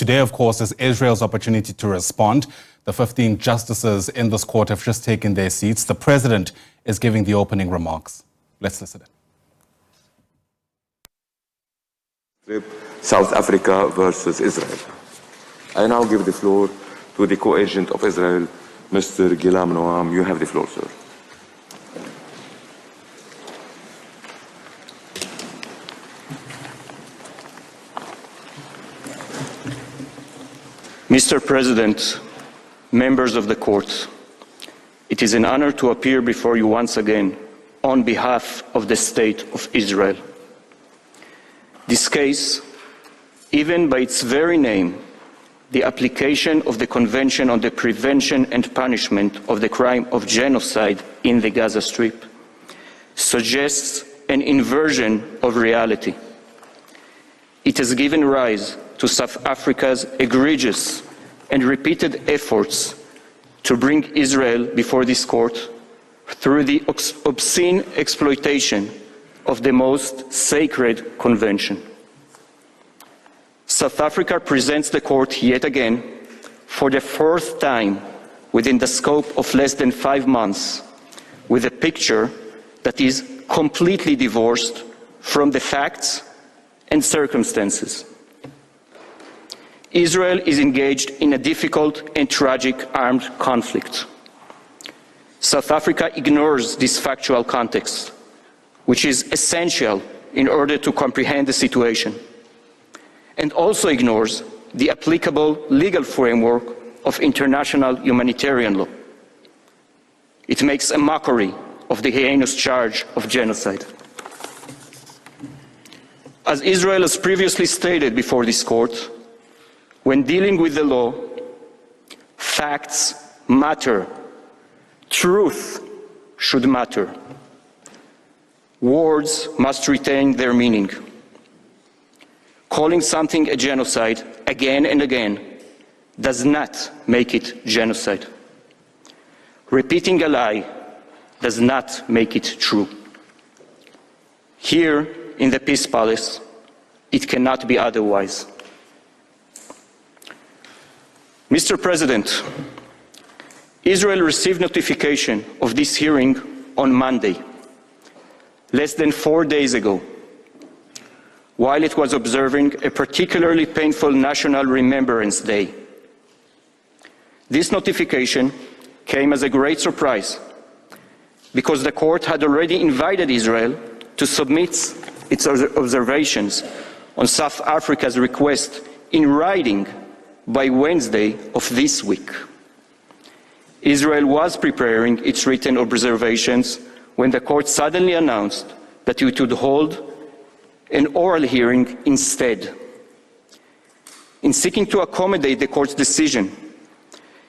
today, of course, is Israel's opportunity to respond. The 15 justices in this court have just taken their seats. The president is giving the opening remarks. Let's listen in. South Africa versus Israel. I now give the floor to the co-agent of Israel, Mr. Ghulam Noam. You have the floor, sir. Mr. President, members of the court, it is an honor to appear before you once again on behalf of the State of Israel. This case, even by its very name, the application of the Convention on the Prevention and Punishment of the Crime of Genocide in the Gaza Strip, suggests an inversion of reality. It has given rise to South Africa's egregious and repeated efforts to bring Israel before this court through the obscene exploitation of the most sacred convention. South Africa presents the court yet again, for the fourth time within the scope of less than 5 months, with a picture that is completely divorced from the facts and circumstances. Israel is engaged in a difficult and tragic armed conflict. South Africa ignores this factual context, which is essential in order to comprehend the situation, and also ignores the applicable legal framework of international humanitarian law. It makes a mockery of the heinous charge of genocide. As Israel has previously stated before this court, when dealing with the law, facts matter. Truth should matter. Words must retain their meaning. Calling something a genocide again and again does not make it genocide. Repeating a lie does not make it true. Here in the Peace Palace, it cannot be otherwise. Mr. President, Israel received notification of this hearing on Monday, less than 4 days ago, while it was observing a particularly painful National Remembrance Day. This notification came as a great surprise, because the court had already invited Israel to submit its observations on South Africa's request in writing by Wednesday of this week. Israel was preparing its written observations when the court suddenly announced that it would hold an oral hearing instead. In seeking to accommodate the court's decision,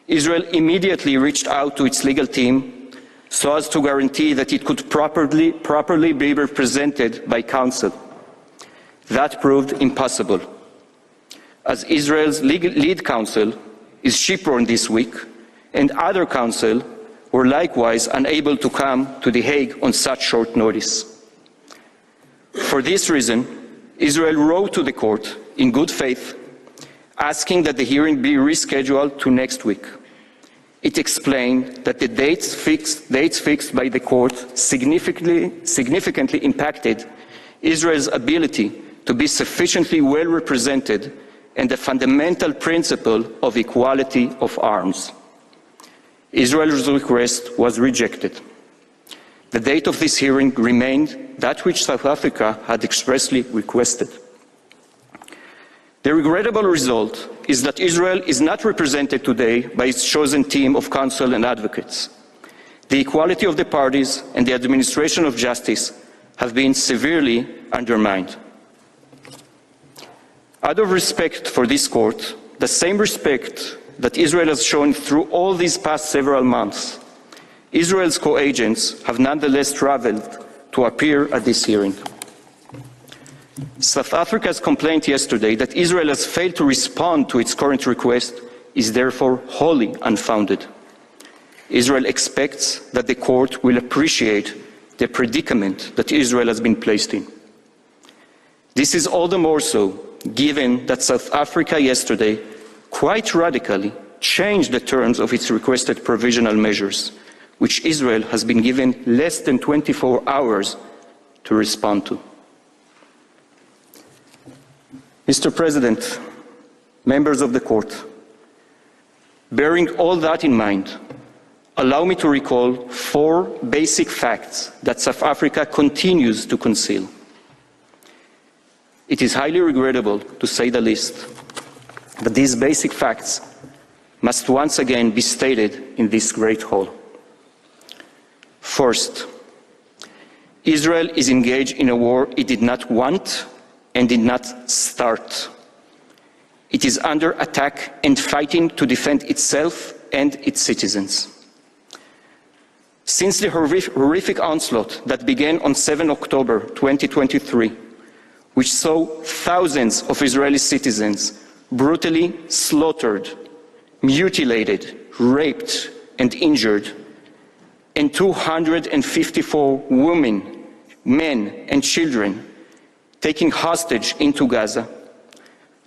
Israel immediately reached out to its legal team so as to guarantee that it could properly be represented by counsel. That proved impossible, as Israel's lead counsel is shipborn this week, and other counsel were likewise unable to come to The Hague on such short notice. For this reason, Israel wrote to the court in good faith, asking that the hearing be rescheduled to next week. It explained that the dates fixed by the court significantly impacted Israel's ability to be sufficiently well represented and the fundamental principle of equality of arms. Israel's request was rejected. The date of this hearing remained that which South Africa had expressly requested. The regrettable result is that Israel is not represented today by its chosen team of counsel and advocates. The equality of the parties and the administration of justice have been severely undermined. Out of respect for this court, the same respect that Israel has shown through all these past several months, Israel's co-agents have nonetheless traveled to appear at this hearing. South Africa's complaint yesterday that Israel has failed to respond to its current request is therefore wholly unfounded. Israel expects that the court will appreciate the predicament that Israel has been placed in. This is all the more so given that South Africa yesterday quite radically changed the terms of its requested provisional measures, which Israel has been given less than 24 hours to respond to. Mr. President, members of the court, bearing all that in mind, allow me to recall 4 basic facts that South Africa continues to conceal. It is highly regrettable, to say the least, but these basic facts must once again be stated in this great hall. First, Israel is engaged in a war it did not want and did not start. It is under attack and fighting to defend itself and its citizens. Since the horrific onslaught that began on 7 October 2023, which saw thousands of Israeli citizens brutally slaughtered, mutilated, raped, and injured, and 254 women, men, and children taken hostage into Gaza,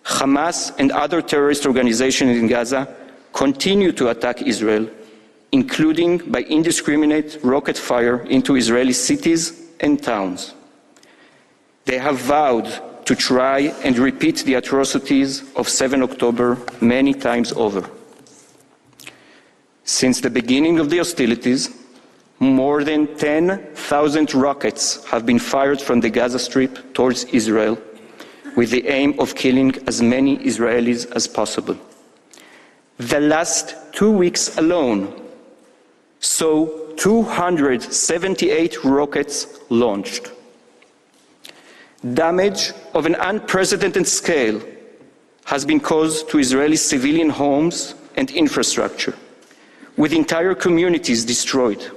Hamas and other terrorist organizations in Gaza continue to attack Israel, including by indiscriminate rocket fire into Israeli cities and towns. They have vowed to try and repeat the atrocities of 7 October many times over. Since the beginning of the hostilities, more than 10,000 rockets have been fired from the Gaza Strip towards Israel, with the aim of killing as many Israelis as possible. The last 2 weeks alone saw 278 rockets launched. Damage of an unprecedented scale has been caused to Israeli civilian homes and infrastructure, with entire communities destroyed.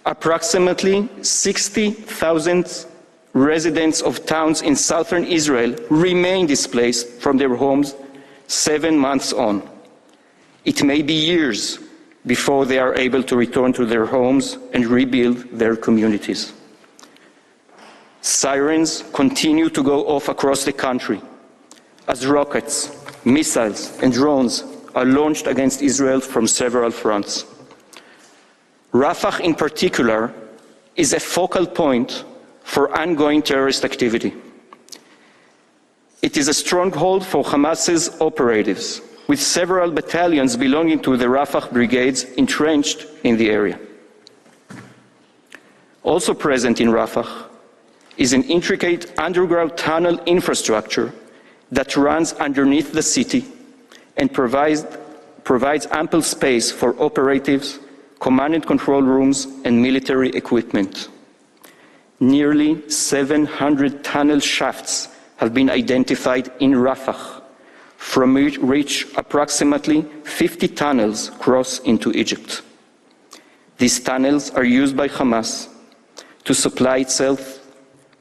Approximately 60,000 residents of towns in southern Israel remain displaced from their homes 7 months on. It may be years before they are able to return to their homes and rebuild their communities. Sirens continue to go off across the country as rockets, missiles, and drones are launched against Israel from several fronts. Rafah, in particular, is a focal point for ongoing terrorist activity. It is a stronghold for Hamas's operatives, with several battalions belonging to the Rafah brigades entrenched in the area. Also present in Rafah is an intricate underground tunnel infrastructure that runs underneath the city and provides ample space for operatives, command and control rooms, and military equipment. Nearly 700 tunnel shafts have been identified in Rafah, from which approximately 50 tunnels cross into Egypt. These tunnels are used by Hamas to supply itself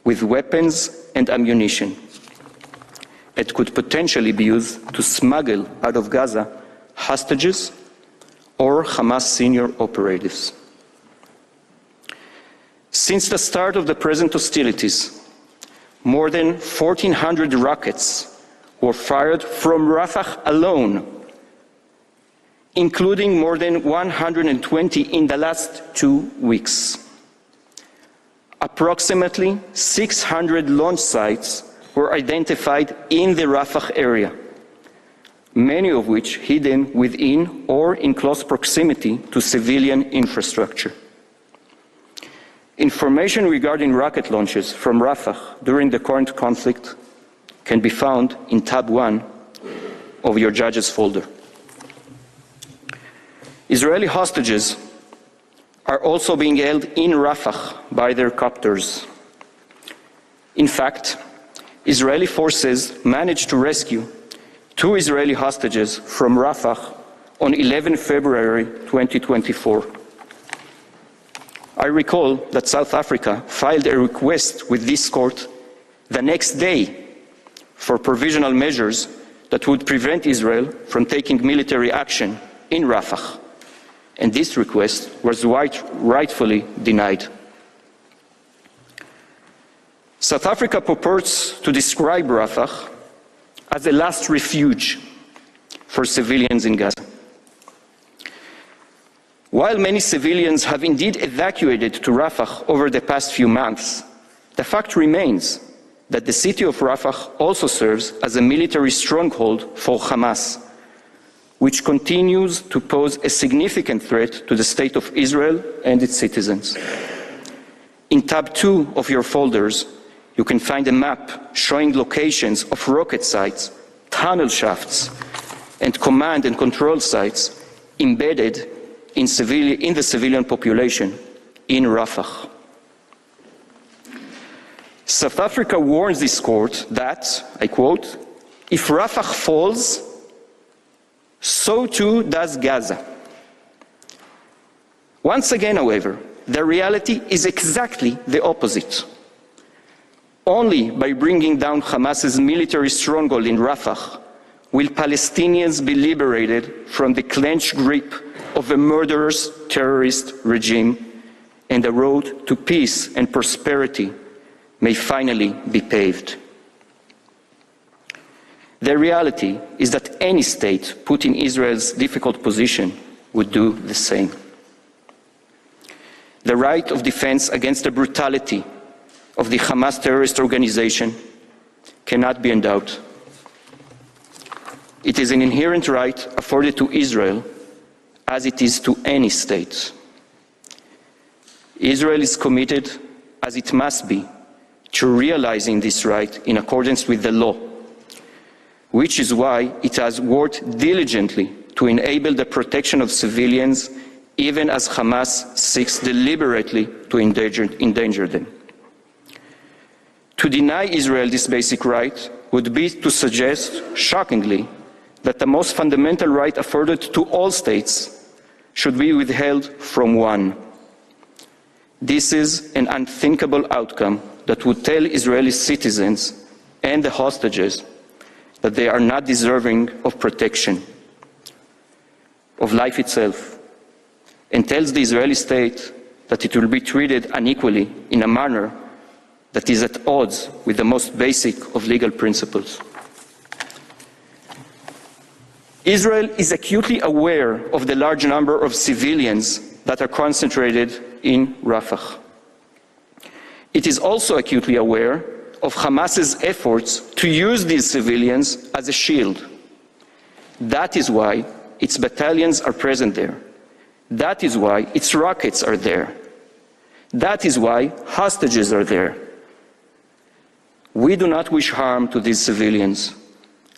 with weapons and ammunition. It could potentially be used to smuggle out of Gaza hostages or Hamas senior operatives. Since the start of the present hostilities, more than 1,400 rockets were fired from Rafah alone, including more than 120 in the last 2 weeks. Approximately 600 launch sites were identified in the Rafah area, many of which hidden within or in close proximity to civilian infrastructure. Information regarding rocket launches from Rafah during the current conflict can be found in tab 1 of your judges folder. Israeli hostages are also being held in Rafah by their captors. In fact, Israeli forces managed to rescue 2 Israeli hostages from Rafah on 11 February 2024. I recall that South Africa filed a request with this court the next day for provisional measures that would prevent Israel from taking military action in Rafah, and this request was rightfully denied. South Africa purports to describe Rafah as a last refuge for civilians in Gaza. While many civilians have indeed evacuated to Rafah over the past few months, the fact remains that the city of Rafah also serves as a military stronghold for Hamas, which continues to pose a significant threat to the State of Israel and its citizens. In tab 2 of your folders, you can find a map showing locations of rocket sites, tunnel shafts, and command and control sites embedded in the civilian population in Rafah. South Africa warns this court that, I quote, "If Rafah falls, so too does Gaza." Once again, however, the reality is exactly the opposite. Only by bringing down Hamas's military stronghold in Rafah will Palestinians be liberated from the clenched grip of a murderous terrorist regime, and the road to peace and prosperity may finally be paved. The reality is that any state put in Israel's difficult position would do the same. The right of defense against the brutality of the Hamas terrorist organization cannot be endowed. It is an inherent right afforded to Israel as it is to any state. Israel is committed, as it must be, to realizing this right in accordance with the law, which is why it has worked diligently to enable the protection of civilians, even as Hamas seeks deliberately to endanger them. To deny Israel this basic right would be to suggest, shockingly, that the most fundamental right afforded to all states should be withheld from one. This is an unthinkable outcome that would tell Israeli citizens and the hostages that they are not deserving of protection, of life itself, and tells the Israeli state that it will be treated unequally in a manner that is at odds with the most basic of legal principles. Israel is acutely aware of the large number of civilians that are concentrated in Rafah. It is also acutely aware of Hamas's efforts to use these civilians as a shield. That is why its battalions are present there. That is why its rockets are there. That is why hostages are there. We do not wish harm to these civilians,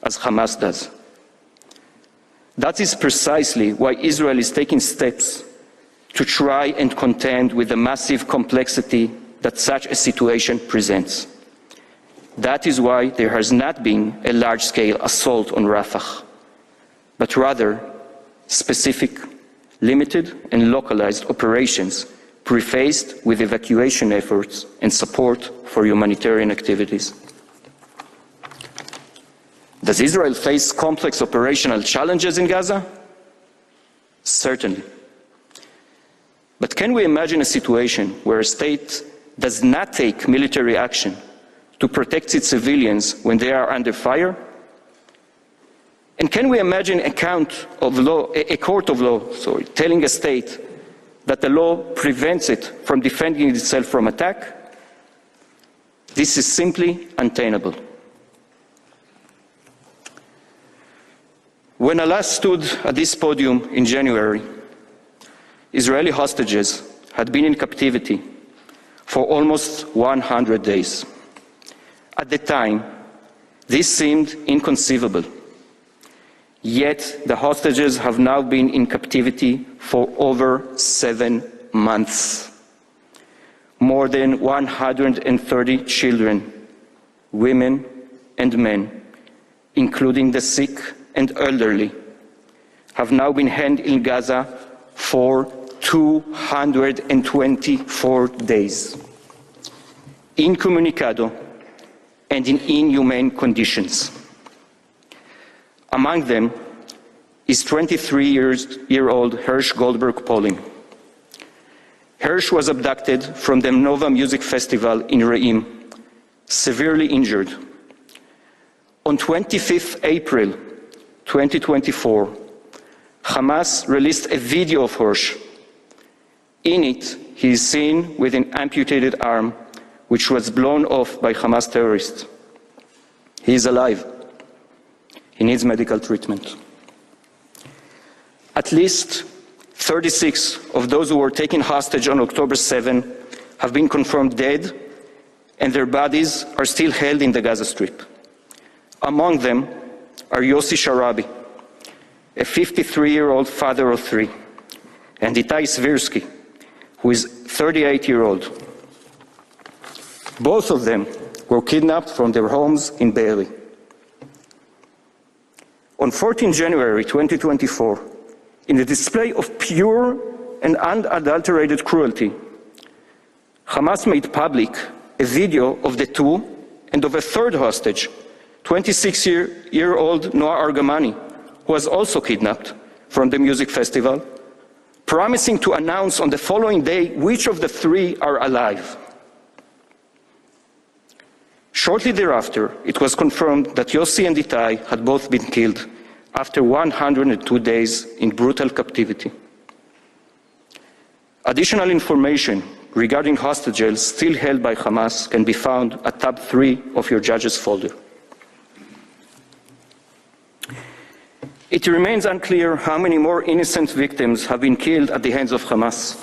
as Hamas does. That is precisely why Israel is taking steps to try and contend with the massive complexity that such a situation presents. That is why there has not been a large-scale assault on Rafah, but rather specific, limited and localized operations prefaced with evacuation efforts and support for humanitarian activities. Does Israel face complex operational challenges in Gaza? Certainly. But can we imagine a situation where a state does not take military action to protect its civilians when they are under fire? And can we imagine a court of law telling a state that the law prevents it from defending itself from attack? This is simply untenable. When I last stood at this podium in January, Israeli hostages had been in captivity for almost 100 days. At the time, this seemed inconceivable. Yet the hostages have now been in captivity for over 7 months. More than 130 children, women and men, including the sick and elderly, have now been held in Gaza for 224 days, incommunicado and in inhumane conditions. Among them is 23-year-old Hersh Goldberg-Polin. Hersh was abducted from the Nova Music Festival in Re'im severely injured. On 25th April 2024, Hamas released a video of Hirsch. In it, he is seen with an amputated arm, which was blown off by Hamas terrorists. He is alive. He needs medical treatment. At least 36 of those who were taken hostage on October 7 have been confirmed dead, and their bodies are still held in the Gaza Strip. Among them are Yossi Sharabi, a 53-year-old father of three, and Itai Svirsky, who is 38-year-old. Both of them were kidnapped from their homes in Be'eri. On 14 January 2024, in a display of pure and unadulterated cruelty, Hamas made public a video of the two and of a third hostage, 26-year-old Noah Argamani, who was also kidnapped from the music festival, promising to announce on the following day which of the three are alive. Shortly thereafter, it was confirmed that Yossi and Itai had both been killed after 102 days in brutal captivity. Additional information regarding hostages still held by Hamas can be found at tab 3 of your judges folder. It remains unclear how many more innocent victims have been killed at the hands of Hamas.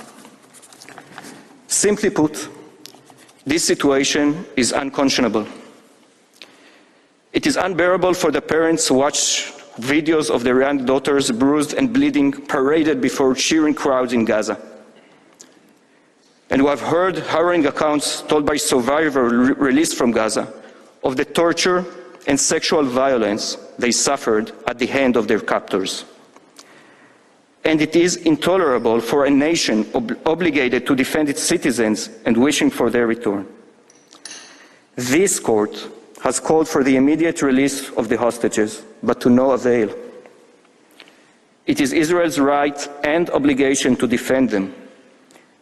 Simply put, this situation is unconscionable. It is unbearable for the parents to watch videos of their young daughters bruised and bleeding paraded before cheering crowds in Gaza. And we have heard harrowing accounts told by survivors released from Gaza of the torture and sexual violence they suffered at the hand of their captors. And it is intolerable for a nation obligated to defend its citizens and wishing for their return. This court has called for the immediate release of the hostages, but to no avail. It is Israel's right and obligation to defend them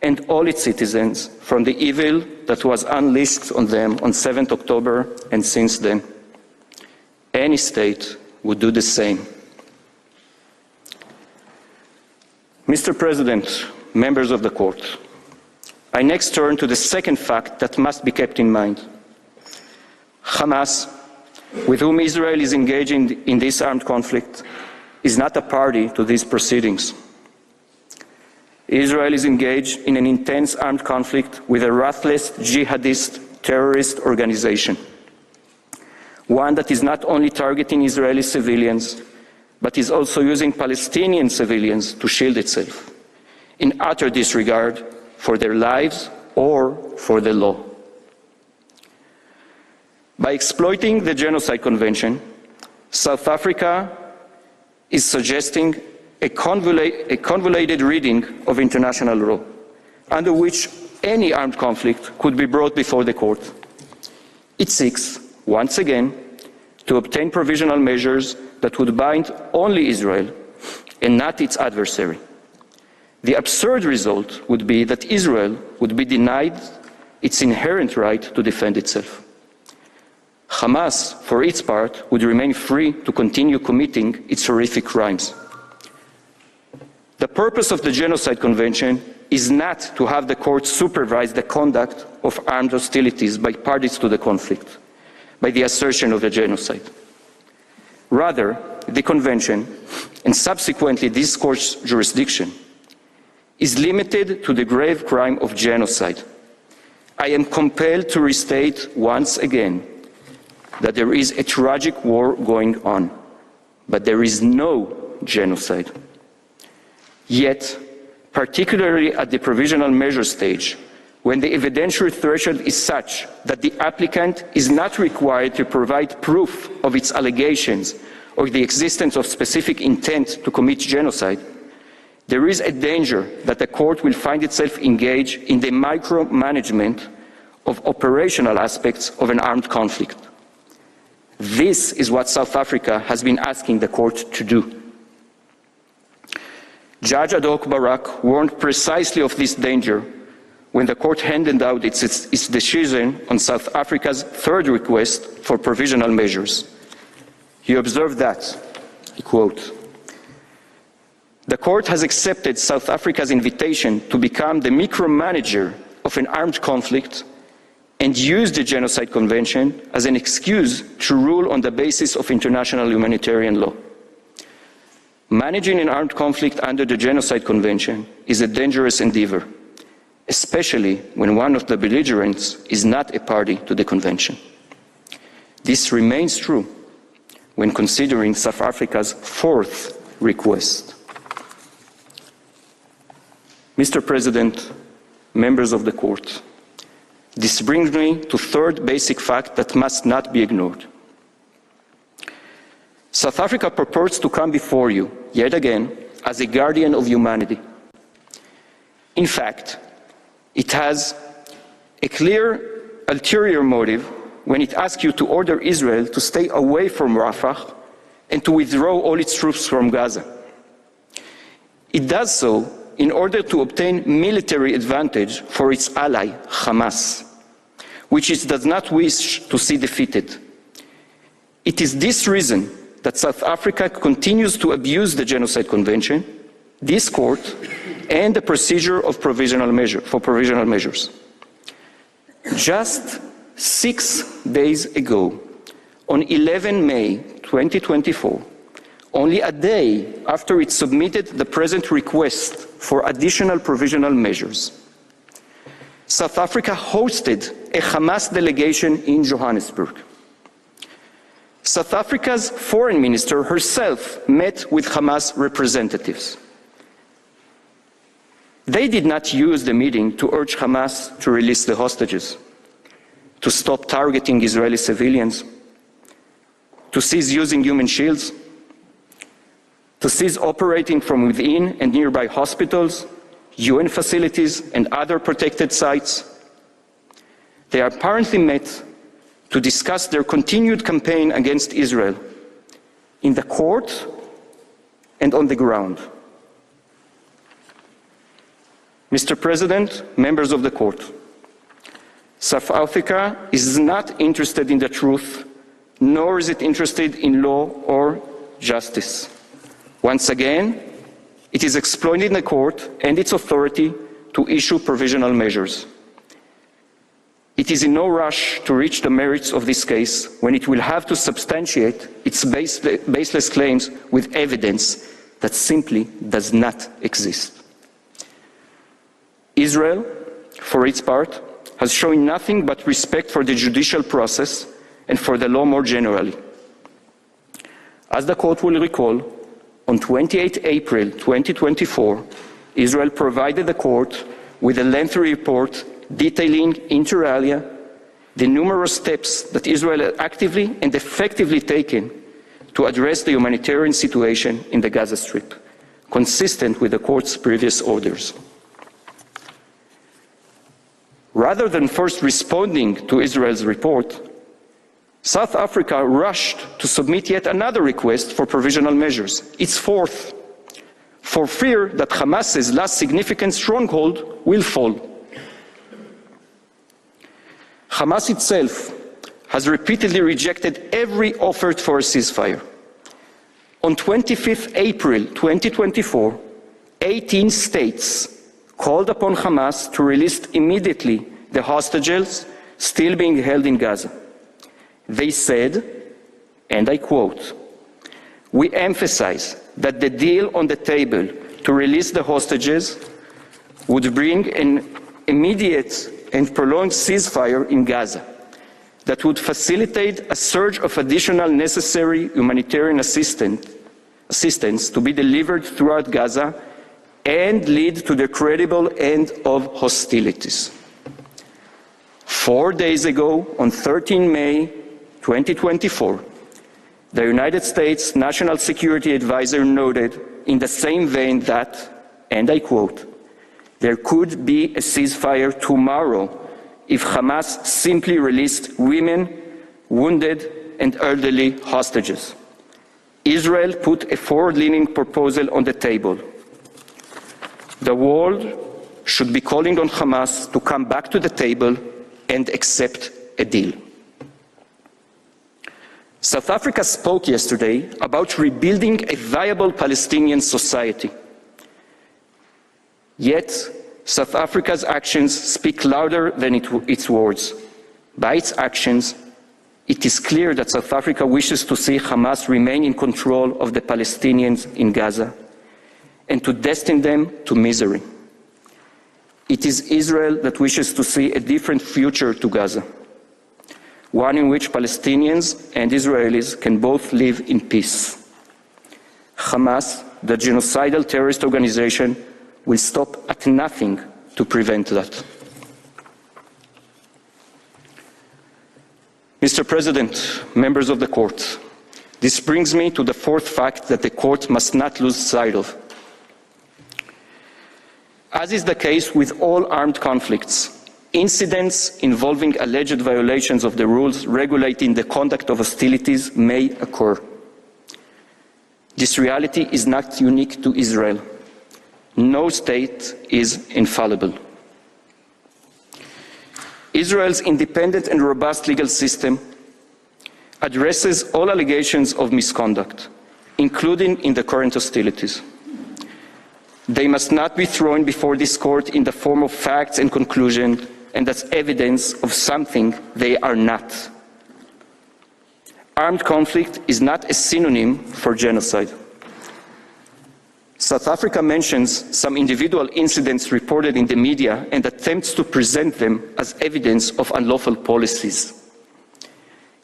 and all its citizens from the evil that was unleashed on them on 7th October and since then. Any state would do the same. Mr. President, members of the court, I next turn to the second fact that must be kept in mind. Hamas, with whom Israel is engaging in this armed conflict, is not a party to these proceedings. Israel is engaged in an intense armed conflict with a ruthless jihadist terrorist organization, one that is not only targeting Israeli civilians, but is also using Palestinian civilians to shield itself, in utter disregard for their lives or for the law. By exploiting the Genocide Convention, South Africa is suggesting a convoluted reading of international law, under which any armed conflict could be brought before the court. It seeks, once again, to obtain provisional measures that would bind only Israel and not its adversary. The absurd result would be that Israel would be denied its inherent right to defend itself. Hamas, for its part, would remain free to continue committing its horrific crimes. The purpose of the Genocide Convention is not to have the court supervise the conduct of armed hostilities by parties to the conflict, by the assertion of the genocide. Rather, the Convention, and subsequently this court's jurisdiction, is limited to the grave crime of genocide. I am compelled to restate once again that there is a tragic war going on, but there is no genocide. Yet, particularly at the provisional measure stage, when the evidentiary threshold is such that the applicant is not required to provide proof of its allegations or the existence of specific intent to commit genocide, there is a danger that the court will find itself engaged in the micromanagement of operational aspects of an armed conflict. This is what South Africa has been asking the court to do. Judge Ad hoc Barak warned precisely of this danger when the court handed out its decision on South Africa's third request for provisional measures. He observed that, I quote, "The court has accepted South Africa's invitation to become the micromanager of an armed conflict and used the Genocide Convention as an excuse to rule on the basis of international humanitarian law. Managing an armed conflict under the Genocide Convention is a dangerous endeavor, especially when one of the belligerents is not a party to the convention. This remains true when considering South Africa's fourth request." Mr. President, members of the court, this brings me to third basic fact that must not be ignored. South Africa purports to come before you, yet again, as a guardian of humanity. In fact, it has a clear ulterior motive when it asks you to order Israel to stay away from Rafah and to withdraw all its troops from Gaza. It does so in order to obtain military advantage for its ally, Hamas, which it does not wish to see defeated. It is this reason that South Africa continues to abuse the Genocide Convention, this court, and the procedure of provisional measures. Just 6 days ago, on 11 May 2024, only a day after it submitted the present request for additional provisional measures, South Africa hosted a Hamas delegation in Johannesburg. South Africa's foreign minister herself met with Hamas representatives. They did not use the meeting to urge Hamas to release the hostages, to stop targeting Israeli civilians, to cease using human shields, to cease operating from within and nearby hospitals, UN facilities, and other protected sites. They apparently met to discuss their continued campaign against Israel in the court and on the ground. Mr. President, members of the court, South Africa is not interested in the truth, nor is it interested in law or justice. Once again, it is exploiting the court and its authority to issue provisional measures. It is in no rush to reach the merits of this case when it will have to substantiate its baseless claims with evidence that simply does not exist. Israel, for its part, has shown nothing but respect for the judicial process and for the law more generally. As the court will recall, on 28 April 2024, Israel provided the court with a lengthy report detailing inter alia the numerous steps that Israel had actively and effectively taken to address the humanitarian situation in the Gaza Strip, consistent with the court's previous orders. Rather than first responding to Israel's report, South Africa rushed to submit yet another request for provisional measures, its fourth, for fear that Hamas's last significant stronghold will fall. Hamas itself has repeatedly rejected every offer for a ceasefire. On 25 April 2024, 18 states called upon Hamas to release immediately the hostages still being held in Gaza. They said, and I quote, "We emphasize that the deal on the table to release the hostages would bring an immediate and prolonged ceasefire in Gaza that would facilitate a surge of additional necessary humanitarian assistance to be delivered throughout Gaza and lead to the credible end of hostilities." 4 days ago, on 13 May 2024, the United States National Security Advisor noted in the same vein that, and I quote, "There could be a ceasefire tomorrow if Hamas simply released women, wounded, and elderly hostages." Israel put a forward-leaning proposal on the table. The world should be calling on Hamas to come back to the table and accept a deal. South Africa spoke yesterday about rebuilding a viable Palestinian society. Yet, South Africa's actions speak louder than its words. By its actions, it is clear that South Africa wishes to see Hamas remain in control of the Palestinians in Gaza and to destine them to misery. It is Israel that wishes to see a different future to Gaza, one in which Palestinians and Israelis can both live in peace. Hamas, the genocidal terrorist organization, will stop at nothing to prevent that. Mr. President, members of the court, this brings me to the fourth fact that the court must not lose sight of. As is the case with all armed conflicts, incidents involving alleged violations of the rules regulating the conduct of hostilities may occur. This reality is not unique to Israel. No state is infallible. Israel's independent and robust legal system addresses all allegations of misconduct, including in the current hostilities. They must not be thrown before this court in the form of facts and conclusions, and as evidence of something they are not. Armed conflict is not a synonym for genocide. South Africa mentions some individual incidents reported in the media and attempts to present them as evidence of unlawful policies.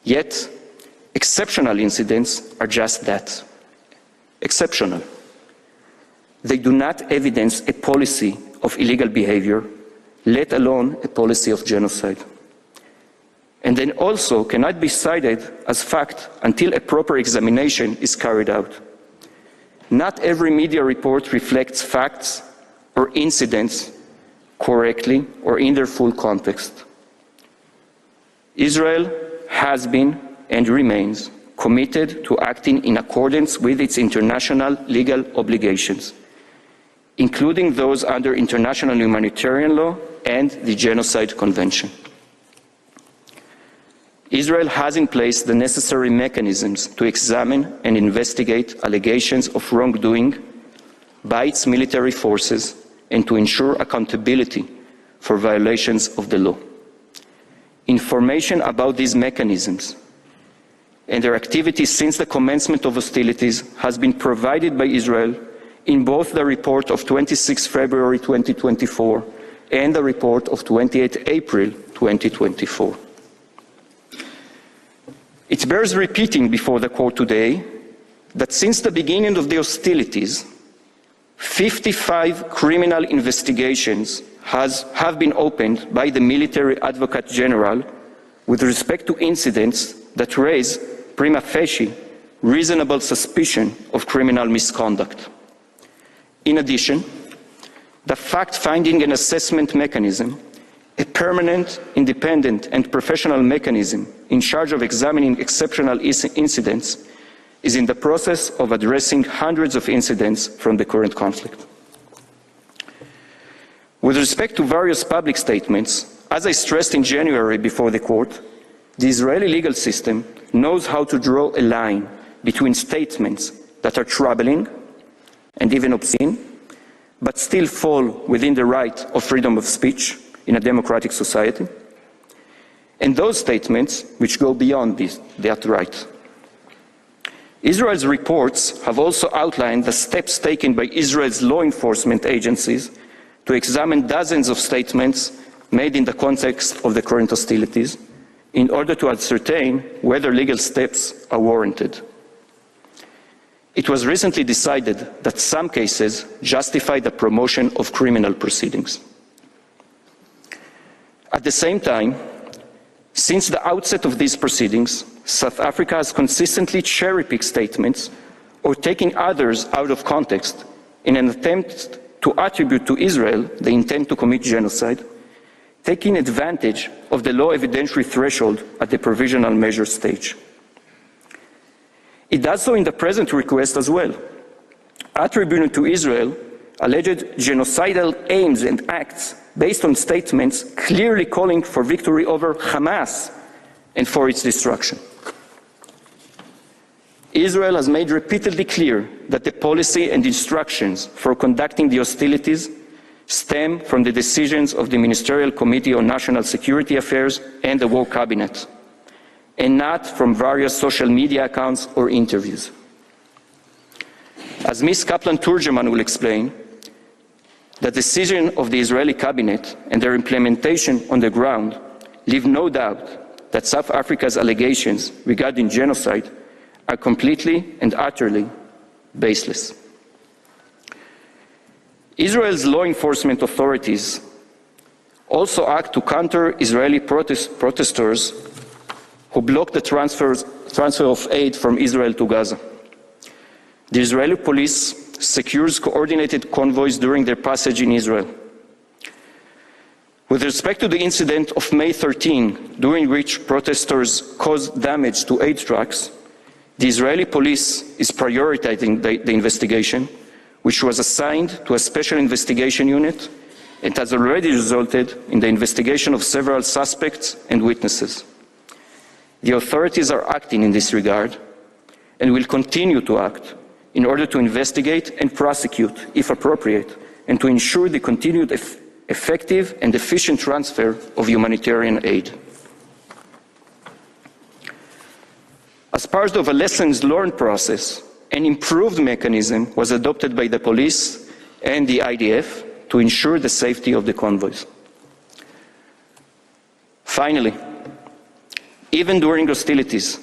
Yet, exceptional incidents are just that, exceptional. They do not evidence a policy of illegal behavior, let alone a policy of genocide. And then also cannot be cited as fact until a proper examination is carried out. Not every media report reflects facts or incidents correctly or in their full context. Israel has been and remains committed to acting in accordance with its international legal obligations, including those under international humanitarian law and the Genocide Convention. Israel has in place the necessary mechanisms to examine and investigate allegations of wrongdoing by its military forces and to ensure accountability for violations of the law. Information about these mechanisms and their activities since the commencement of hostilities has been provided by Israel in both the report of 26 February 2024 and the report of 28 April 2024. It bears repeating before the court today that since the beginning of the hostilities, 55 criminal investigations have been opened by the Military Advocate General with respect to incidents that raise prima facie reasonable suspicion of criminal misconduct. In addition, the fact-finding and assessment mechanism, a permanent, independent and professional mechanism in charge of examining exceptional incidents, is in the process of addressing hundreds of incidents from the current conflict. With respect to various public statements, as I stressed in January before the court, the Israeli legal system knows how to draw a line between statements that are troubling and even obscene, but still fall within the right of freedom of speech in a democratic society, and those statements which go beyond that right. Israel's reports have also outlined the steps taken by Israel's law enforcement agencies to examine dozens of statements made in the context of the current hostilities in order to ascertain whether legal steps are warranted. It was recently decided that some cases justify the promotion of criminal proceedings. At the same time, since the outset of these proceedings, South Africa has consistently cherry-picked statements or taken others out of context in an attempt to attribute to Israel the intent to commit genocide, taking advantage of the low evidentiary threshold at the provisional measure stage. It does so in the present request as well, attributing to Israel alleged genocidal aims and acts based on statements clearly calling for victory over Hamas and for its destruction. Israel has made repeatedly clear that the policy and instructions for conducting the hostilities stem from the decisions of the Ministerial Committee on National Security Affairs and the War Cabinet, and not from various social media accounts or interviews. As Ms. Kaplan-Tourgeman will explain, the decision of the Israeli cabinet and their implementation on the ground leave no doubt that South Africa's allegations regarding genocide are completely and utterly baseless. Israel's law enforcement authorities also act to counter Israeli protesters who blocked the transfer of aid from Israel to Gaza. The Israeli police secures coordinated convoys during their passage in Israel. With respect to the incident of May 13, during which protesters caused damage to aid trucks, the Israeli police is prioritizing the investigation, which was assigned to a special investigation unit and has already resulted in the investigation of several suspects and witnesses. The authorities are acting in this regard and will continue to act in order to investigate and prosecute, if appropriate, and to ensure the continued effective and efficient transfer of humanitarian aid. As part of a lessons learned process, an improved mechanism was adopted by the police and the IDF to ensure the safety of the convoys. Finally, even during hostilities,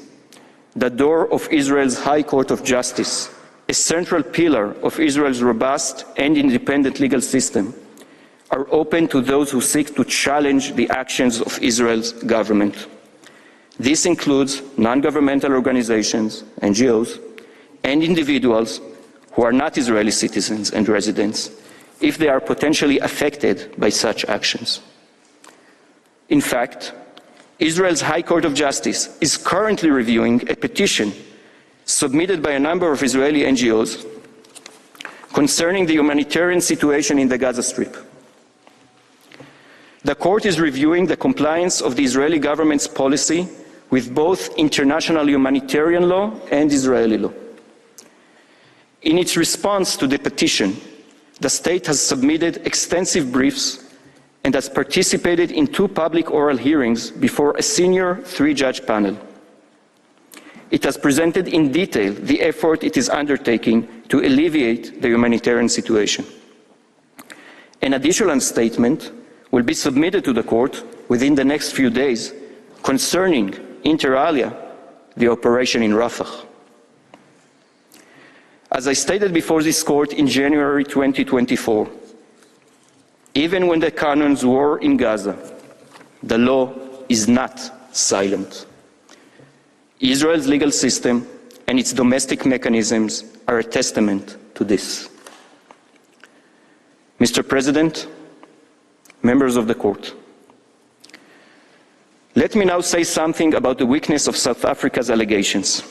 the door of Israel's High Court of Justice, a central pillar of Israel's robust and independent legal system, are open to those who seek to challenge the actions of Israel's government. This includes non-governmental organizations, NGOs, and individuals who are not Israeli citizens and residents, if they are potentially affected by such actions. In fact, Israel's High Court of Justice is currently reviewing a petition submitted by a number of Israeli NGOs concerning the humanitarian situation in the Gaza Strip. The court is reviewing the compliance of the Israeli government's policy with both international humanitarian law and Israeli law. In its response to the petition, the state has submitted extensive briefs and has participated in 2 public oral hearings before a senior 3-judge panel. It has presented in detail the effort it is undertaking to alleviate the humanitarian situation. An additional statement will be submitted to the court within the next few days concerning, inter alia, the operation in Rafah. As I stated before this court in January 2024, even when the cannons war in Gaza, the law is not silent. Israel's legal system and its domestic mechanisms are a testament to this. Mr. President, members of the court, let me now say something about the weakness of South Africa's allegations.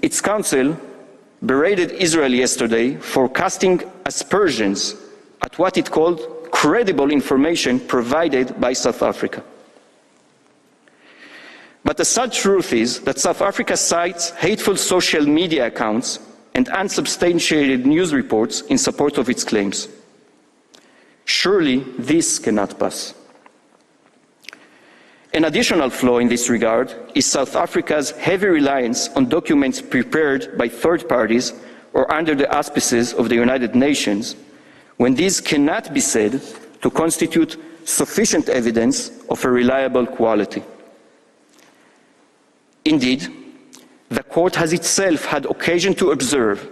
Its counsel berated Israel yesterday for casting aspersions at what it called credible information provided by South Africa. But the sad truth is that South Africa cites hateful social media accounts and unsubstantiated news reports in support of its claims. Surely this cannot pass. An additional flaw in this regard is South Africa's heavy reliance on documents prepared by third parties or under the auspices of the United Nations, when these cannot be said to constitute sufficient evidence of a reliable quality. Indeed, the court has itself had occasion to observe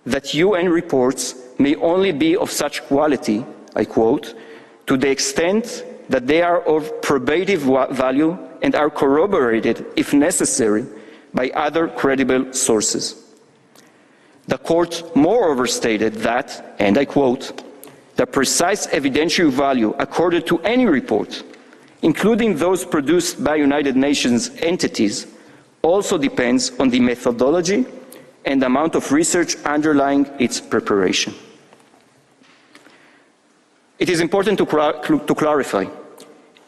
that UN reports may only be of such quality, I quote, to the extent that they are of probative value and are corroborated, if necessary, by other credible sources. The court moreover stated that, and I quote, the precise evidentiary value accorded to any report, including those produced by United Nations entities, also depends on the methodology and the amount of research underlying its preparation. It is important to clarify.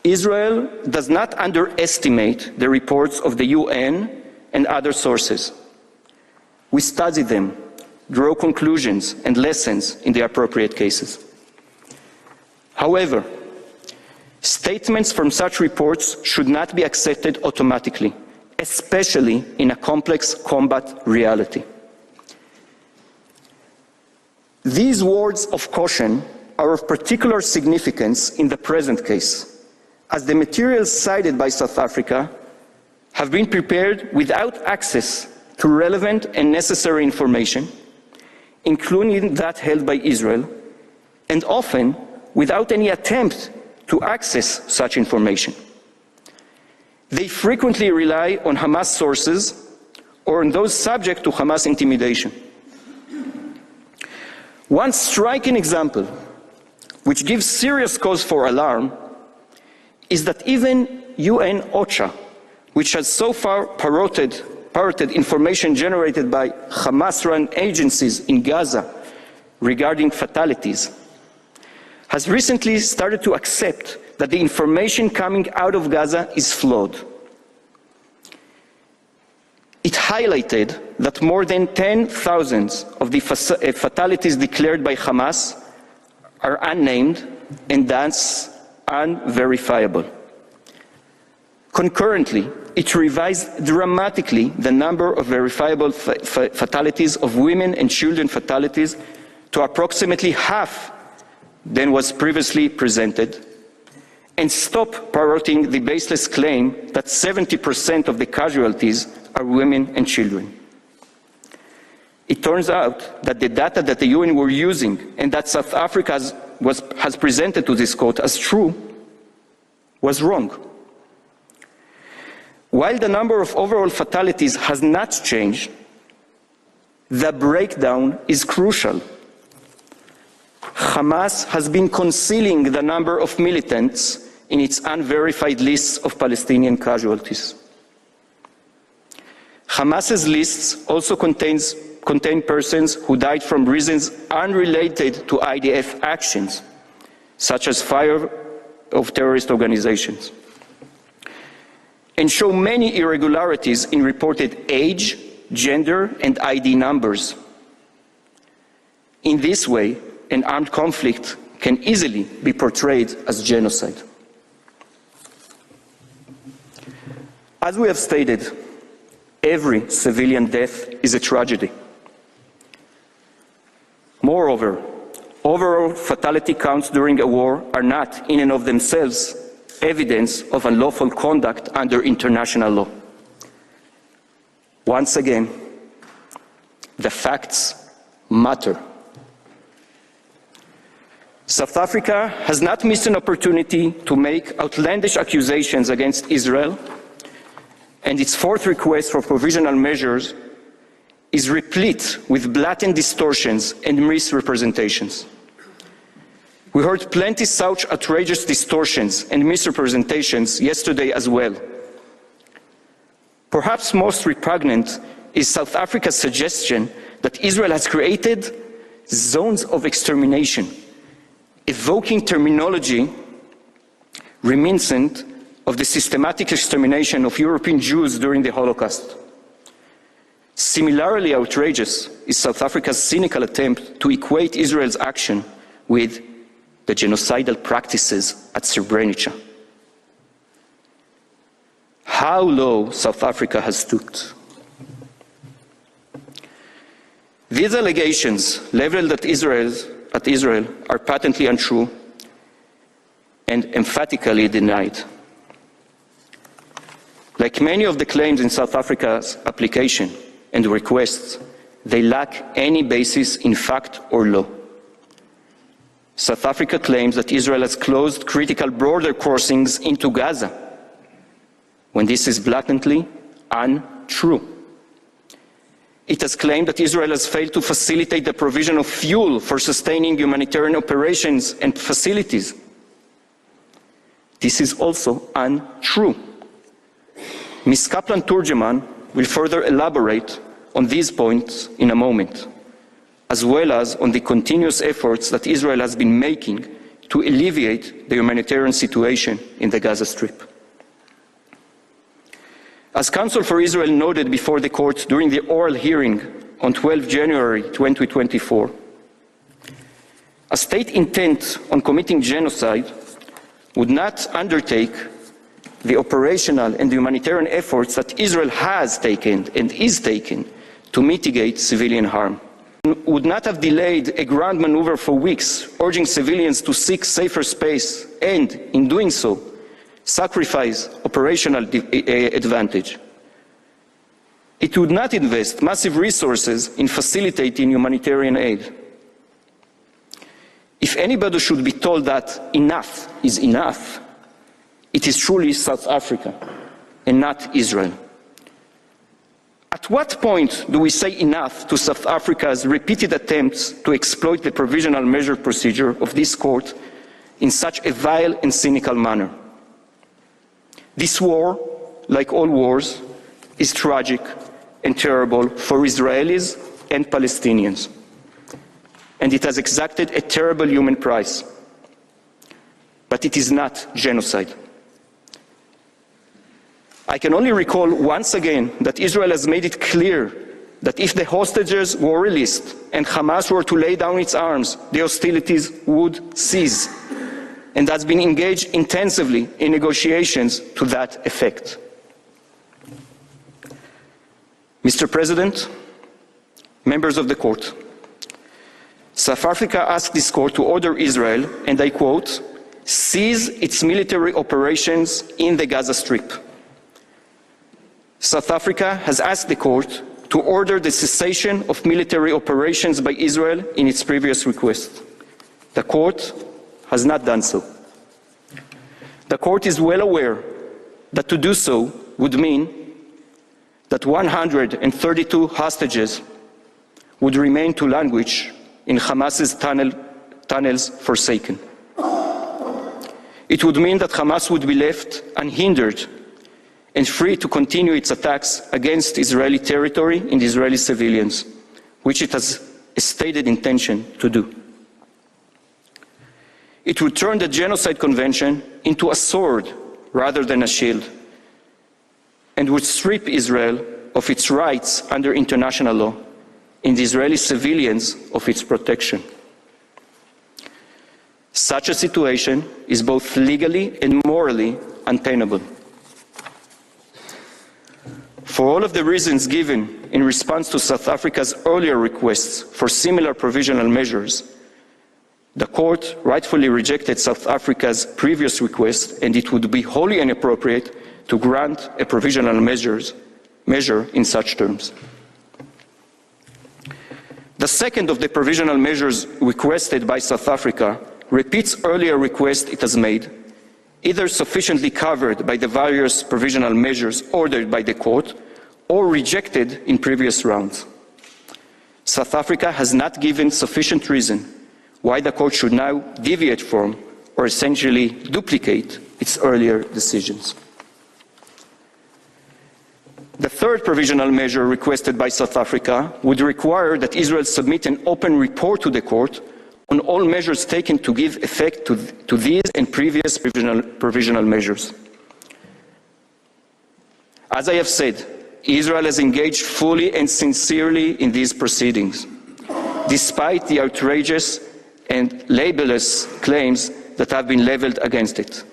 Israel does not underestimate the reports of the UN and other sources. We study them, draw conclusions and lessons in the appropriate cases. However, statements from such reports should not be accepted automatically, especially in a complex combat reality. These words of caution are of particular significance in the present case, as the materials cited by South Africa have been prepared without access to relevant and necessary information, including that held by Israel, and often without any attempt to access such information. They frequently rely on Hamas sources or on those subject to Hamas intimidation. One striking example, which gives serious cause for alarm, is that even UN OCHA, which has so far parroted information generated by Hamas-run agencies in Gaza regarding fatalities, has recently started to accept that the information coming out of Gaza is flawed. It highlighted that more than 10,000 of the fatalities declared by Hamas are unnamed and thus unverifiable. Concurrently, it revised dramatically the number of verifiable fatalities of women and children fatalities to approximately half than was previously presented, and stopped parroting the baseless claim that 70% of the casualties are women and children. It turns out that the data that the UN were using and that South Africa has presented to this court as true was wrong. While the number of overall fatalities has not changed, the breakdown is crucial. Hamas has been concealing the number of militants in its unverified lists of Palestinian casualties. Hamas's lists also contain persons who died from reasons unrelated to IDF actions, such as fire of terrorist organizations, and show many irregularities in reported age, gender, and ID numbers. In this way, an armed conflict can easily be portrayed as genocide. As we have stated, every civilian death is a tragedy. Moreover, overall fatality counts during a war are not, in and of themselves, evidence of unlawful conduct under international law. Once again, the facts matter. South Africa has not missed an opportunity to make outlandish accusations against Israel, and its fourth request for provisional measures is replete with blatant distortions and misrepresentations. We heard plenty such outrageous distortions and misrepresentations yesterday as well. Perhaps most repugnant is South Africa's suggestion that Israel has created zones of extermination, evoking terminology reminiscent of the systematic extermination of European Jews during the Holocaust. Similarly outrageous is South Africa's cynical attempt to equate Israel's action with the genocidal practices at Srebrenica. How low South Africa has stooped. These allegations leveled at Israel are patently untrue and emphatically denied. Like many of the claims in South Africa's application and requests, they lack any basis in fact or law. South Africa claims that Israel has closed critical border crossings into Gaza, when this is blatantly untrue. It has claimed that Israel has failed to facilitate the provision of fuel for sustaining humanitarian operations and facilities. This is also untrue. Ms. Kaplan-Tourgeman will further elaborate on these points in a moment, as well as on the continuous efforts that Israel has been making to alleviate the humanitarian situation in the Gaza Strip. As Counsel for Israel noted before the court during the oral hearing on 12 January 2024, a state intent on committing genocide would not undertake the operational and humanitarian efforts that Israel has taken and is taking to mitigate civilian harm. Would not have delayed a ground maneuver for weeks, urging civilians to seek safer space and, in doing so, sacrifice operational advantage. It would not invest massive resources in facilitating humanitarian aid. If anybody should be told that enough is enough, it is truly South Africa and not Israel. At what point do we say enough to South Africa's repeated attempts to exploit the provisional measure procedure of this court in such a vile and cynical manner? This war, like all wars, is tragic and terrible for Israelis and Palestinians, and it has exacted a terrible human price. But it is not genocide. I can only recall once again that Israel has made it clear that if the hostages were released and Hamas were to lay down its arms, the hostilities would cease, and has been engaged intensively in negotiations to that effect. Mr. President, members of the court, South Africa asked this court to order Israel, and I quote, cease its military operations in the Gaza Strip. South Africa has asked the court to order the cessation of military operations by Israel in its previous request. The court has not done so. The court is well aware that to do so would mean that 132 hostages would remain to languish in Hamas's tunnels forsaken. It would mean that Hamas would be left unhindered and free to continue its attacks against Israeli territory and Israeli civilians, which it has a stated intention to do. It would turn the Genocide Convention into a sword rather than a shield, and would strip Israel of its rights under international law and the Israeli civilians of its protection. Such a situation is both legally and morally untenable. For all of the reasons given in response to South Africa's earlier requests for similar provisional measures, the court rightfully rejected South Africa's previous request, and it would be wholly inappropriate to grant a provisional measure in such terms. The second of the provisional measures requested by South Africa repeats earlier requests it has made, either sufficiently covered by the various provisional measures ordered by the court or rejected in previous rounds. South Africa has not given sufficient reason why the court should now deviate from or essentially duplicate its earlier decisions. The third provisional measure requested by South Africa would require that Israel submit an open report to the court on all measures taken to give effect to these and previous provisional measures. As I have said, Israel has engaged fully and sincerely in these proceedings, despite the outrageous and libelous claims that have been leveled against it.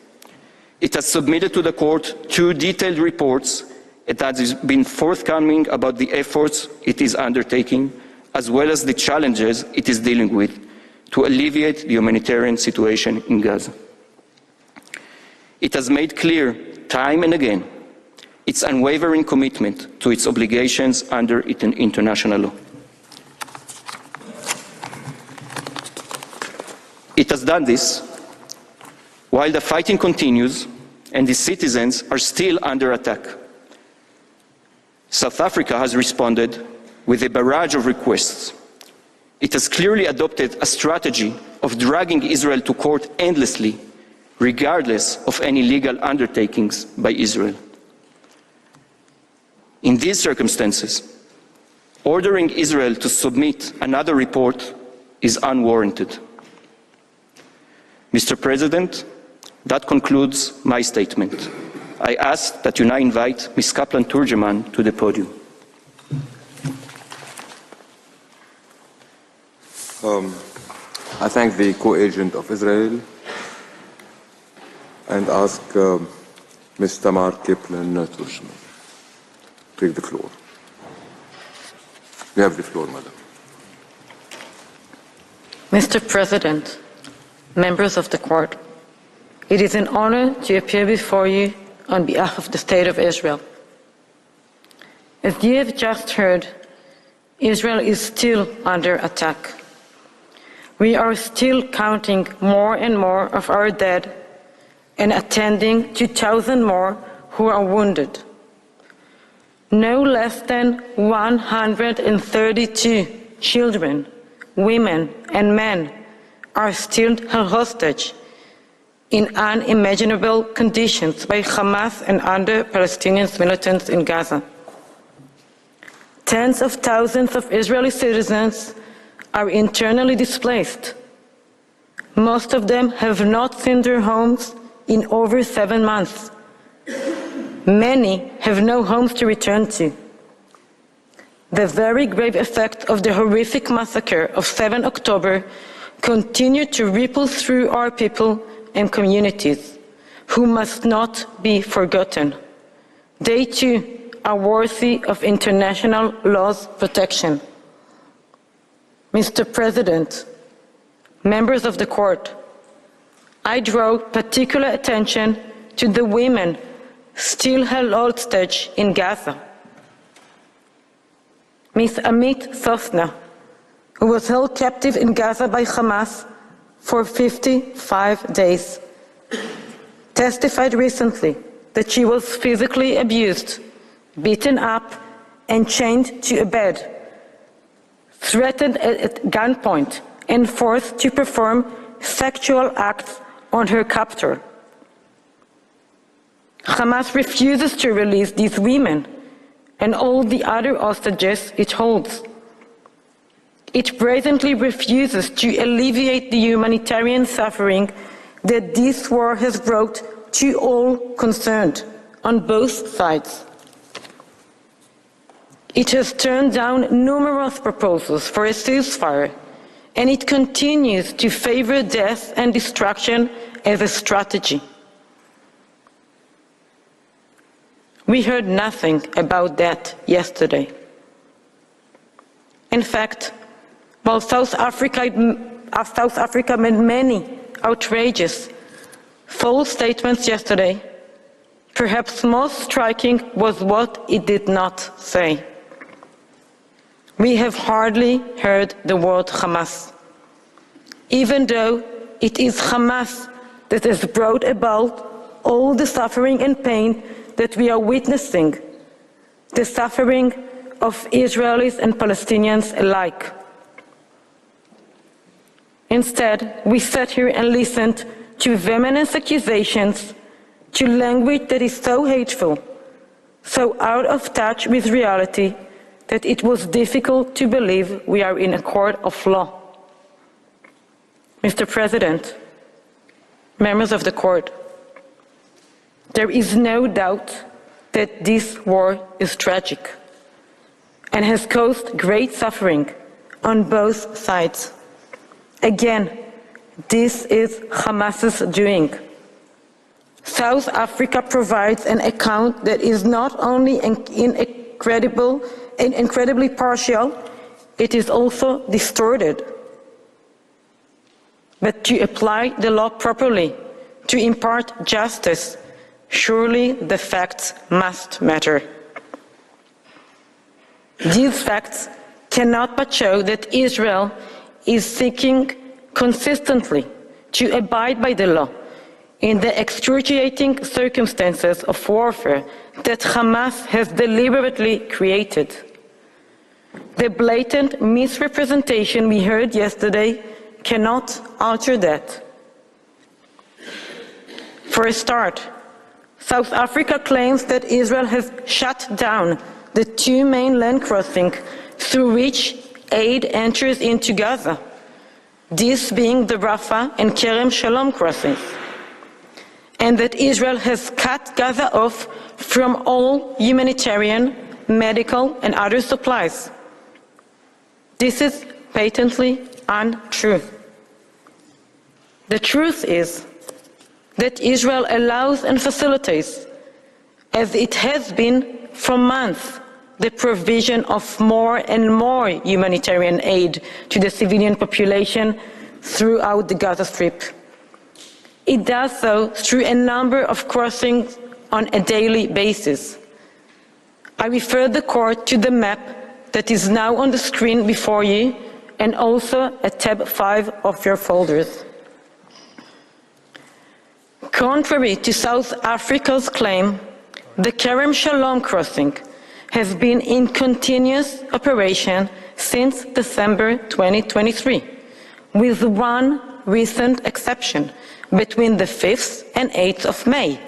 It has submitted to the court 2 detailed reports that has been forthcoming about the efforts it is undertaking, as well as the challenges it is dealing with to alleviate the humanitarian situation in Gaza. It has made clear time and again its unwavering commitment to its obligations under international law. It has done this while the fighting continues and the citizens are still under attack. South Africa has responded with a barrage of requests. It has clearly adopted a strategy of dragging Israel to court endlessly, regardless of any legal undertakings by Israel. In these circumstances, Ordering Israel to submit another report is unwarranted. Mr. President, that concludes my statement. I ask that you now invite Ms. Kaplan-Tourgeman to the podium. I thank the co-agent of Israel and ask Ms. Tamar Kaplan-Tourgeman to take the floor. You have the floor, Madam. Mr. President, members of the court, it is an honor to appear before you on behalf of the State of Israel. As you have just heard, Israel is still under attack. We are still counting more and more of our dead and attending 2,000 more who are wounded. No less than 132 children, women, and men are still held hostage in unimaginable conditions by Hamas and other Palestinian militants in Gaza. Tens of thousands of Israeli citizens are internally displaced. Most of them have not seen their homes in over 7 months. Many have no homes to return to. The very grave effects of the horrific massacre of 7 October continue to ripple through our people and communities, who must not be forgotten. They too are worthy of international law's protection. Mr. President, members of the court, I draw particular attention to the women still held hostage in Gaza. Ms. Amit Sosna, who was held captive in Gaza by Hamas for 55 days, testified recently that she was physically abused, beaten up, and chained to a bed, threatened at gunpoint, and forced to perform sexual acts on her captor. Hamas refuses to release these women and all the other hostages it holds. It brazenly refuses to alleviate the humanitarian suffering that this war has brought to all concerned on both sides. It has turned down numerous proposals for a ceasefire, and it continues to favor death and destruction as a strategy. We heard nothing about that yesterday. In fact, while South Africa made many outrageous, false statements yesterday, perhaps most striking was what it did not say. We have hardly heard the word Hamas, even though it is Hamas that has brought about all the suffering and pain that we are witnessing, the suffering of Israelis and Palestinians alike. Instead, we sat here and listened to venomous accusations, to language that is so hateful, so out of touch with reality, that it was difficult to believe we are in a court of law. Mr. President, members of the court, there is no doubt that this war is tragic and has caused great suffering on both sides. Again, this is Hamas's doing. South Africa provides an account that is not only incredibly partial, it is also distorted. But to apply the law properly, to impart justice, surely the facts must matter. These facts cannot but show that Israel is seeking consistently to abide by the law in the excruciating circumstances of warfare that Hamas has deliberately created. The blatant misrepresentation we heard yesterday cannot alter that. For a start, South Africa claims that Israel has shut down the 2 main land crossings through which aid enters into Gaza, this being the Rafah and Kerem Shalom crossings, and that Israel has cut Gaza off from all humanitarian, medical, and other supplies. This is patently untrue. The truth is that Israel allows and facilitates, as it has been for months, the provision of more and more humanitarian aid to the civilian population throughout the Gaza Strip. It does so through a number of crossings on a daily basis. I refer the court to the map that is now on the screen before you, and also at tab 5 of your folders. Contrary to South Africa's claim, the Kerem Shalom crossing has been in continuous operation since December 2023, with one recent exception between the 5th and 8th of May.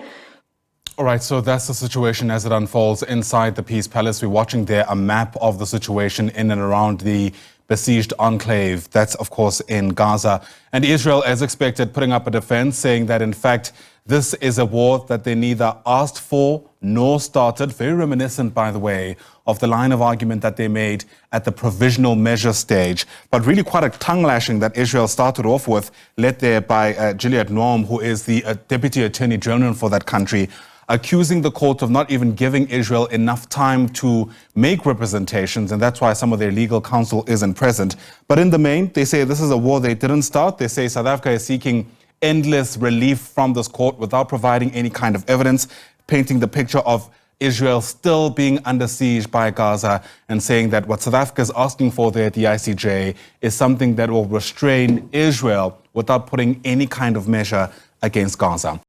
All right, so that's the situation as it unfolds inside the Peace Palace. We're watching there a map of the situation in and around the besieged enclave. That's, of course, in Gaza. And Israel, as expected, putting up a defense, saying that, in fact, this is a war that they neither asked for nor started. Very reminiscent, by the way, of the line of argument that they made at the provisional measure stage. But really quite a tongue-lashing that Israel started off with, led there by Juliet Noam, who is the Deputy Attorney General for that country, accusing the court of not even giving Israel enough time to make representations, and that's why some of their legal counsel isn't present. But in the main, they say this is a war they didn't start. They say South Africa is seeking endless relief from this court without providing any kind of evidence, painting the picture of Israel still being under siege by Gaza, and saying that what South Africa is asking for there at the ICJ is something that will restrain Israel without putting any kind of measure against Gaza.